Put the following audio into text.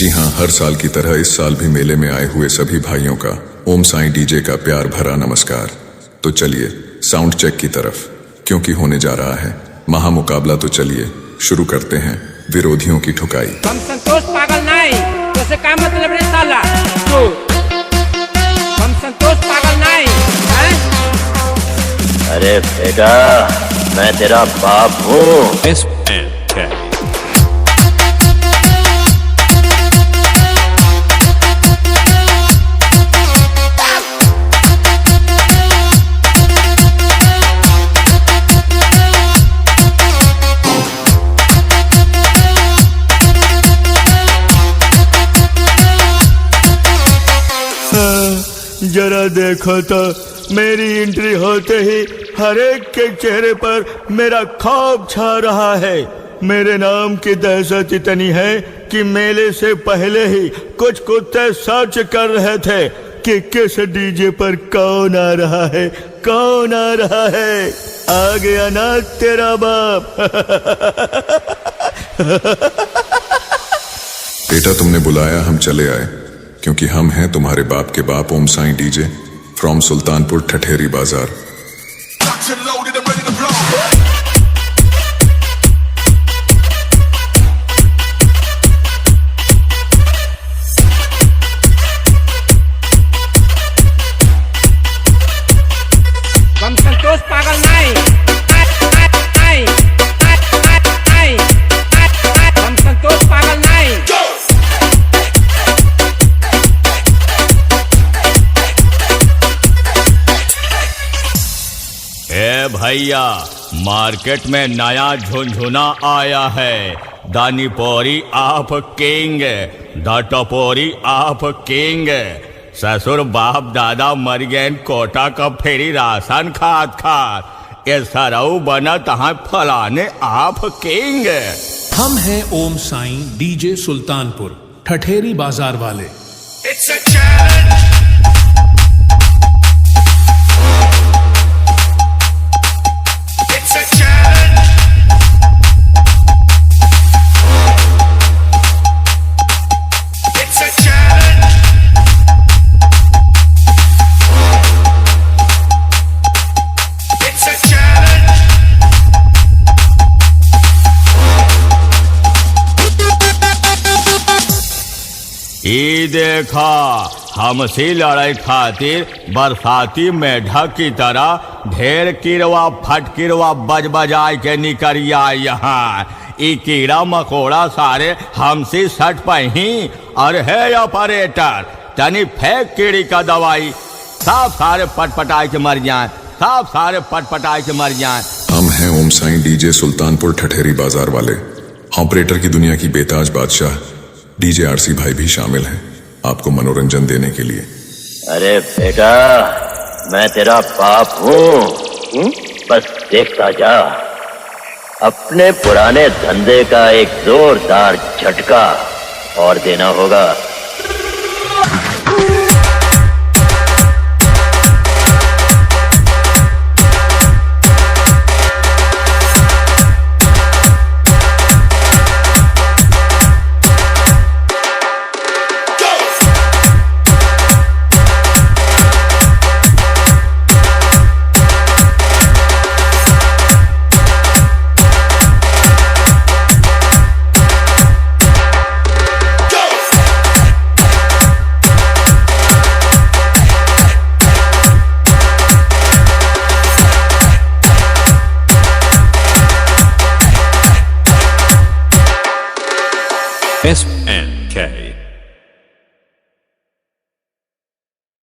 जी हाँ, हर साल की तरह इस साल भी मेले में आए हुए सभी भाइयों का ओम साईं डीजे का प्यार भरा नमस्कार। तो चलिए साउंड चेक की तरफ, क्योंकि होने जा रहा है महामुकाबला। तो चलिए शुरू करते हैं विरोधियों की ठुकाई। हम संतोष पागल नहीं, तो क्या मतलब रे साला? हम संतोष पागल नहीं है? अरे बेटा, मैं तेरा बाप हूँ। जरा देखो तो, मेरी एंट्री होते ही हर एक के चेहरे पर मेरा खौफ छा रहा है। मेरे नाम की दहशत इतनी है कि मेले से पहले ही कुछ कुत्ते सर्च कर रहे थे कि किस डीजे पर कौन आ रहा है, कौन आ रहा है। आ गया ना तेरा बाप। बेटा, तुमने बुलाया, हम चले आए, क्योंकि हम हैं तुम्हारे बाप के बाप ओम साईं डीजे फ्रॉम सुल्तानपुर ठठेरी बाजार। हम संतोष पागल नहीं, हम संतोष पागल नहीं। ए भैया, मार्केट में नया झुनझुना आया है। दानीपोरी ऑफ किंग, द टपोरी ऑफ किंग। ससुर बाप दादा मर गए कोटा का फेरी राशन खात खात, ये सरऊ बना तहाँ फलाने ऑफ किंग। हम हैं ओम साईं डीजे सुल्तानपुर ठठेरी बाजार वाले। It's a challenge. It's a challenge. It's a challenge. It's a challenge. ई देखा, हमसे लड़ाई खातिर बरसाती मेढक की तरह ढेर किरवा फटकिरवा बज बजाए के निकरिया यहाँ। ई कीड़ा मकोड़ा सारे हमसे सट पही। और है ऑपरेटर, तनी फेंक कीड़ी का दवाई, सब सारे पटपटाए के मर जाए, सब सारे पटपटाए के मर जाए। हम हैं ओम साईं डीजे सुल्तानपुर ठठेरी बाजार वाले। ऑपरेटर की दुनिया की बेताज बादशाह डीजे आरसी भाई भी शामिल हैं आपको मनोरंजन देने के लिए। अरे बेटा, मैं तेरा बाप हूँ, बस देखता जा। अपने पुराने धंधे का एक जोरदार झटका और देना होगा। SN